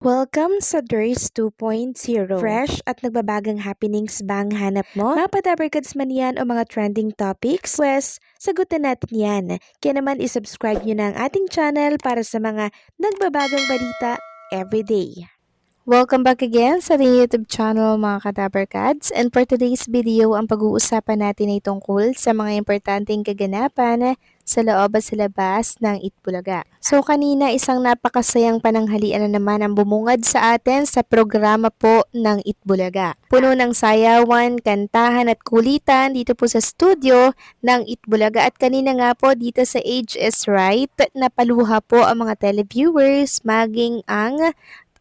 Welcome sa DRS 2.0. Fresh at nagbabagang happenings bang hanap mo? Mga padabarkads man yan o mga trending topics? Pwes, sagutin natin yan. Kaya naman isubscribe nyo na ang ating channel para sa mga nagbabagang balita everyday. Welcome back again sa ating YouTube channel mga kadabarkads, and for today's video ang pag-uusapan natin ay tungkol sa mga importanteng kaganapan sa loob at sa labas ng Itbulaga. So kanina isang napakasayang pananghalian na naman ang bumungad sa atin sa programa po ng Itbulaga. Puno ng sayawan, kantahan at kulitan dito po sa studio ng Itbulaga, at kanina nga po dito sa Age is Right napaluha po ang mga televiewers maging ang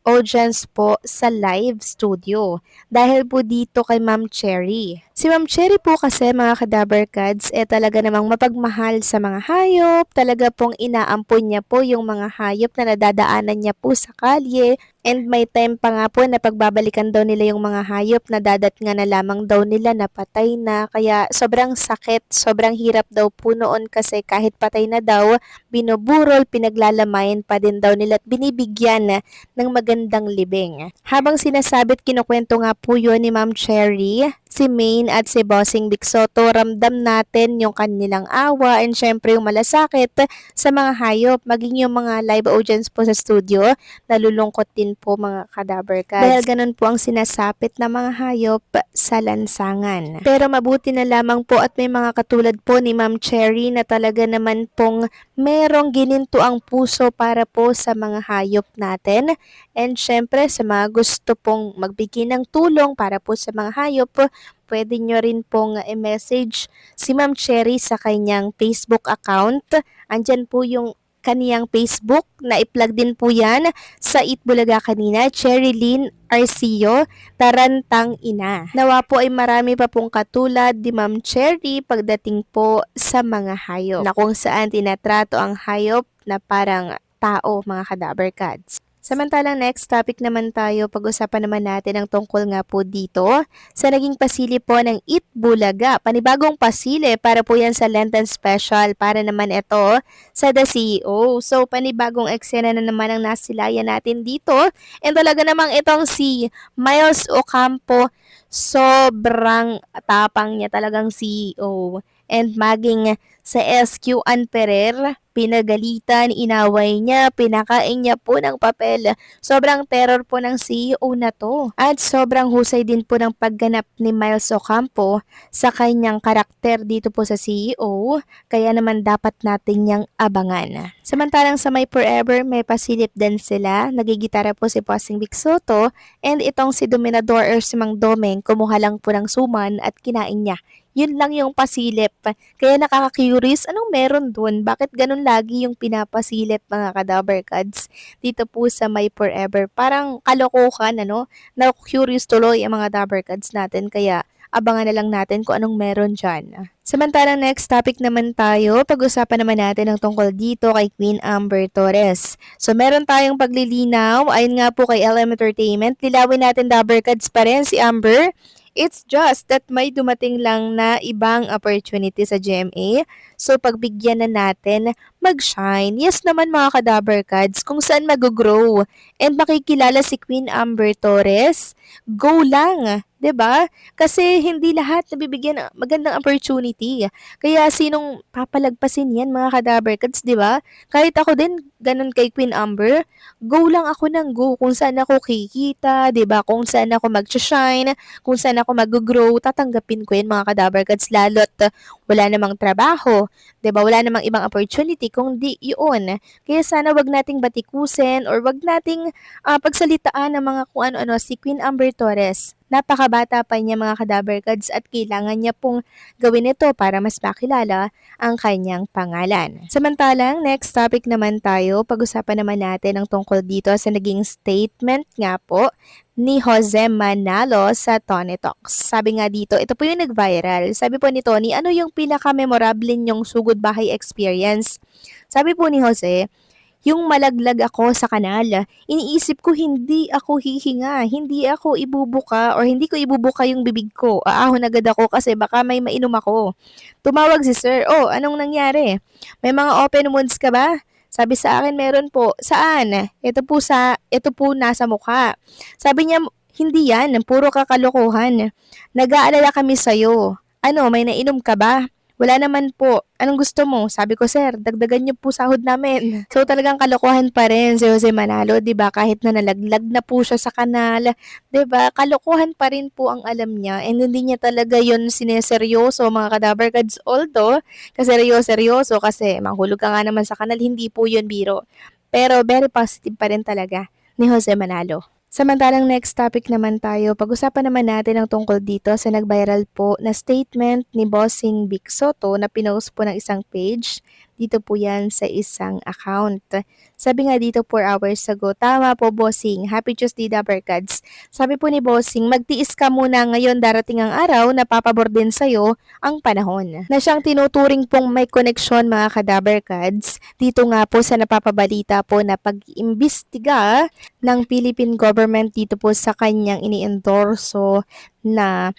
audience po sa live studio dahil po dito kay Ma'am Cherry. Si Ma'am Cherry po kasi mga kadabarkads talaga namang mapagmahal sa mga hayop, talaga pong inaampon niya po yung mga hayop na nadadaanan niya po sa kalye, and may time pa nga po na pagbabalikan daw nila yung mga hayop na dadat nga na lamang daw nila na patay na, kaya sobrang sakit, sobrang hirap daw po noon kasi kahit patay na daw, binuburol, pinaglalamayan pa din daw nila at binibigyan ng magandang libing. Habang sinasabit kinukwento nga po yun ni Ma'am Cherry, si Maine at si Bossing Vic Soto, ramdam natin yung kanilang awa and syempre yung malasakit sa mga hayop, maging yung mga live audience po sa studio, nalulungkot din po mga kadabarkads. Dahil ganun po ang sinasapit ng mga hayop sa lansangan. Pero mabuti na lamang po at may mga katulad po ni Ma'am Cherry na talaga naman pong merong gininto ang puso para po sa mga hayop natin. And syempre sa mga gusto pong magbigay ng tulong para po sa mga hayop, pwede nyo rin pong i-message si Ma'am Cherry sa kanyang Facebook account. Andyan po yung kaniyang Facebook, na i-plug din po yan sa Itbulaga kanina, Cherry Lynn Arcio, Tarantang Ina. Nawa po ay marami pa pong katulad ni Ma'am Cherry pagdating po sa mga hayop, na kung saan tinatrato ang hayop na parang tao mga kadabarkads. Samantalang next topic naman tayo, pag-usapan naman natin ang tungkol nga po dito sa naging pasili po ng Itbulaga. Panibagong pasili para po yan sa Lenten Special, para naman ito sa The CEO. So panibagong eksena na naman ang nasilayan natin dito, and talaga namang itong si Miles Ocampo, sobrang tapang niya talagang CEO. And maging sa SQ Anperer, pinagalitan, inaway niya, pinakain niya po ng papel. Sobrang terror po ng CEO na to. At sobrang husay din po ng pagganap ni Miles Ocampo sa kanyang karakter dito po sa CEO. Kaya naman dapat natin niyang abangan. Samantalang sa My Forever, may pasilip din sila. Nagigitara po si Bossing Vic Soto, and itong si Dominador or si Mang Domeng, kumuha lang po ng suman at kinain niya. Yun lang yung pasilip. Kaya nakaka-curious, anong meron dun? Bakit ganun lagi yung pinapasilip mga kadabarkads dito po sa My Forever? Parang kalokohan, ano? Na-curious tuloy ang mga dabarkads natin, kaya abangan na lang natin kung anong meron dyan. Samantalang next topic naman tayo, pag-usapan naman natin ang tungkol dito kay Queen Amber Torres. So meron tayong paglilinaw, ayun nga po kay LM Entertainment, lilawin natin dabarkads pa rin si Amber. It's just that may dumating lang na ibang opportunity sa GMA. So pagbigyan na natin mag-shine. Yes naman mga kadabarkads, kung saan mag-grow and makikilala si Queen Amber Torres, go lang. 'Di ba? Kasi hindi lahat nabibigyan ng magandang opportunity. Kaya sinong papalagpasin 'yan mga kadabarkads, 'di ba? Kahit ako din ganun kay Queen Amber, go lang ako ng go kung saan ako kikita, 'di ba? Kung saan ako mag-shine, kung saan ako mag-grow, tatanggapin ko 'yan mga kadabarkads, lalo't wala namang trabaho, 'di ba? Wala namang ibang opportunity kung di 'yun. Kaya sana wag nating batikusin or wag nating pagsalitaan ng mga kung ano-ano si Queen Amber Torres. Napakabata pa niya mga kadabarkads at kailangan niya pong gawin ito para mas makilala ang kanyang pangalan. Samantalang next topic naman tayo, pag-usapan naman natin ang tungkol dito sa naging statement nga po ni Jose Manalo sa Tony Talks. Sabi nga dito, ito po yung nag-viral. Sabi po ni Tony, ano yung pinaka-memorable niyong sugod bahay experience? Sabi po ni Jose, yung malaglag ako sa kanal, iniisip ko hindi ako hihinga, hindi ako ibubuka or hindi ko ibubuka yung bibig ko. Aahon agad ako kasi baka may mainom ako. Tumawag si sir, oh, anong nangyari? May mga open wounds ka ba? Sabi sa akin, meron po. Saan? Ito po nasa mukha. Sabi niya, hindi yan, puro kakalokohan. Nag-aalala kami sa'yo. Ano, may nainom ka ba? Wala naman po. Anong gusto mo? Sabi ko, sir, dagdagan niyo po sahod namin. So talagang kalokohan pa rin si Jose Manalo, 'di ba? Kahit na nalaglag na po siya sa kanal, 'di ba? Kalokohan pa rin po ang alam niya and hindi niya talaga 'yon sineseryoso mga kadaber cards. Although, kasi seryoso kasi manghulog ka nga naman sa kanal, hindi po 'yon biro. Pero very positive pa rin talaga ni Jose Manalo. Samantalang next topic naman tayo, pag-usapan naman natin ang tungkol dito sa nag-viral po na statement ni Bossing Vic Soto na pinost po ng isang page. Dito po yan sa isang account. Sabi nga dito 4 hours ago, tama po Bossing, Happy Tuesday Dabarkads. Sabi po ni Bossing, magtiis ka muna ngayon, darating ang araw na papabor din sa'yo ang panahon. Na siyang tinuturing pong may koneksyon mga kadabarkads. Dito nga po sa napapabalita po na pag-imbestiga ng Philippine government dito po sa kanyang ini-endorso na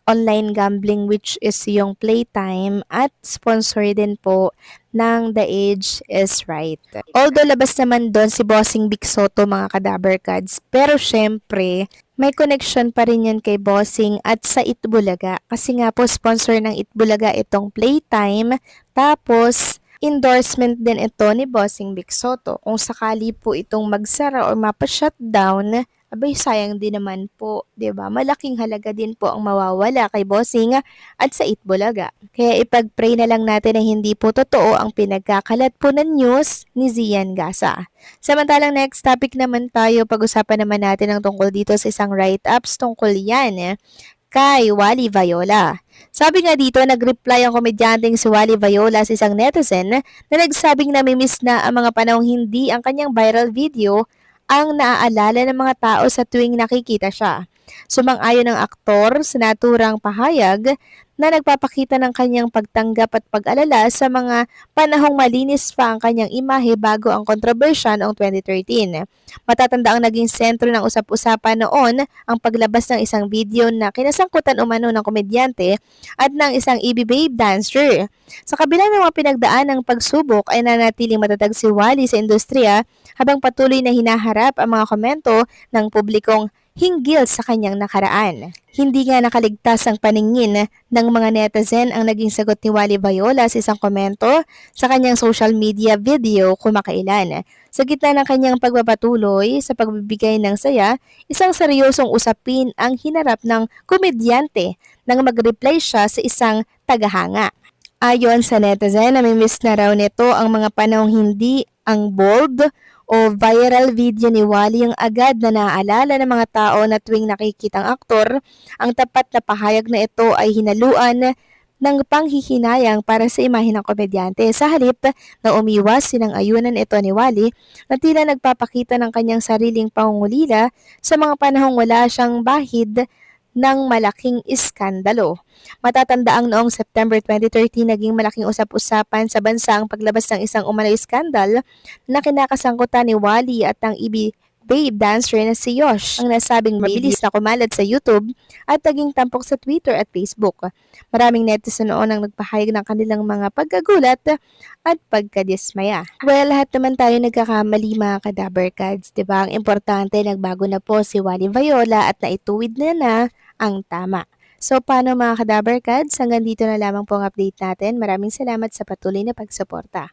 online gambling which is yung Playtime at sponsor din po ng The Age is Right. Although labas naman doon si Bossing Vic Soto mga kadabarkads, pero syempre may connection pa rin yan kay Bossing at sa Itbulaga kasi nga po sponsor ng Itbulaga itong Playtime tapos endorsement din ito ni Bossing Vic Soto. Kung sakali po itong magsara or mapa-shutdown, abay sayang din naman po, 'di ba? Malaking halaga din po ang mawawala kay Bossing at sa Itbulaga. Kaya ipag-pray na lang natin na hindi po totoo ang pinagkakalat po ng news ni Zian Gasa. Samantalang next topic naman tayo, pag-usapan naman natin ang tungkol dito sa isang write-ups tungkol yan kay Wally Viola. Sabi nga dito, nag-reply ang komedyanteng si Wally Viola sa isang netizen na nagsabing namimiss na ang mga panahong hindi ang kanyang viral video ang naaalala ng mga tao sa tuwing nakikita siya. Sumang-ayon ng aktor sa naturang pahayag na nagpapakita ng kanyang pagtanggap at pag-alala sa mga panahong malinis pa ang kanyang imahe bago ang kontrobersya noong 2013. Matatanda ang naging sentro ng usap-usapan noon ang paglabas ng isang video na kinasangkutan umano ng komedyante at ng isang EB Babe dancer. Sa kabila ng mga pinagdaan ng pagsubok ay nanatiling matatag si Wally sa industriya habang patuloy na hinaharap ang mga komento ng publikong hinggil sa kanyang nakaraan. Hindi nga nakaligtas ang paningin ng mga netizen ang naging sagot ni Wally Viola sa isang komento sa kanyang social media video kumakailan. Sa gitna ng kanyang pagpapatuloy sa pagbibigay ng saya, isang seryosong usapin ang hinarap ng komedyante nang mag-reply siya sa isang tagahanga. Ayon sa netizen, namimiss na raw nito ang mga panahong hindi ang bold o viral video ni Wally ang agad na naaalala ng mga tao na tuwing nakikitang aktor, ang tapat na pahayag na ito ay hinaluan ng panghihinayang para sa imahe ng komedyante. Sa halip na umiwas sinang-ayunan ito ni Wally na tila nagpapakita ng kanyang sariling pangungulila sa mga panahong wala siyang bahid ng malaking iskandalo. Matatanda ang noong September 2013 naging malaking usap-usapan sa bansa ang paglabas ng isang umano'y skandal na kinakasangkutan ni Wally at ang EB Babe dancer na si Yosh ang nasabing mabilis na kumalat sa YouTube at naging tampok sa Twitter at Facebook. Maraming netizen noon ang nagpahayag ng kanilang mga pagkagulat at pagkadismaya. Well, lahat naman tayo nagkakamali mga kadabarkads, diba? Ang importante, nagbago na po si Wally Viola at naituwid na ang tama. So, paano mga kadabarkads? Hanggang dito na lamang po ang update natin. Maraming salamat sa patuloy na pagsuporta.